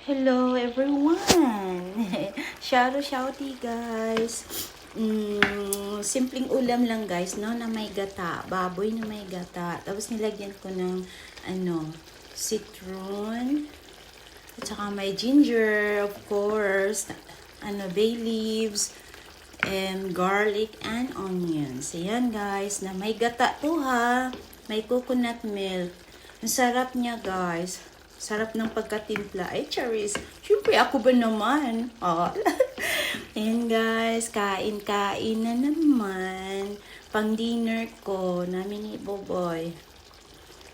Hello everyone! Shouty guys! Simpleng ulam lang guys, no? Na may gata. Baboy na may gata. Tapos nilagyan ko ng citron. At saka may ginger, of course. Bay leaves. And garlic and onions. Ayan guys, na may gata to ha. May coconut milk. Ang sarap niya guys. Sarap ng pagkatimpla. Ay, Charis. Siyempre, ako ba naman? Oh. Ayan, guys. Kain-kain na naman. Pang dinner ko. Namin ni Boboy.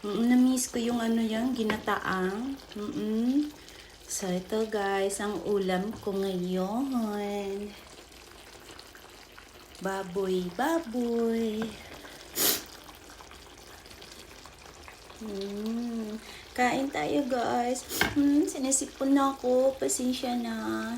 Na-miss ko yung yan, ginataang. So, ito, guys. Ang ulam ko ngayon. Baboy, baboy. Kain tayo guys. Sinisipon na ako. Pasensya na.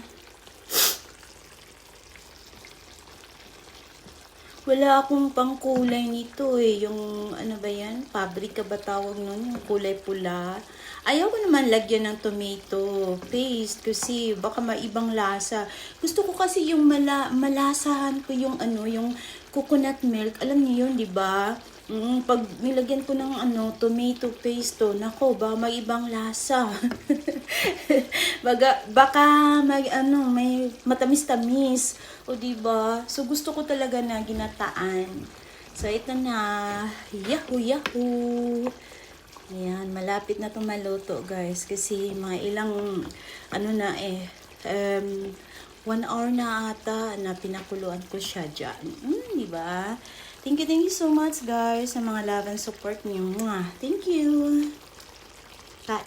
Wala akong pangkulay nito eh. Yung ano ba yan? Pabrika ba tawag nun? Yung kulay pula. Ayaw ko naman lagyan ng tomato paste kasi baka maibang lasa. Gusto ko kasi yung malasahan ko yung yung coconut milk. Alam niyo yun, di ba? Pag nilagyan ko ng tomato paste to, nako ba may ibang lasa. baka may matamis-tamis, o di ba? So gusto ko talaga na ginataan. So ito na, yahoo. Ayan, malapit na itong maluto guys kasi mga ilang 1 hour na ata na pinakuluan ko siya dyan. Di ba? Thank you so much guys sa mga love and support niyo. Thank you. Kain.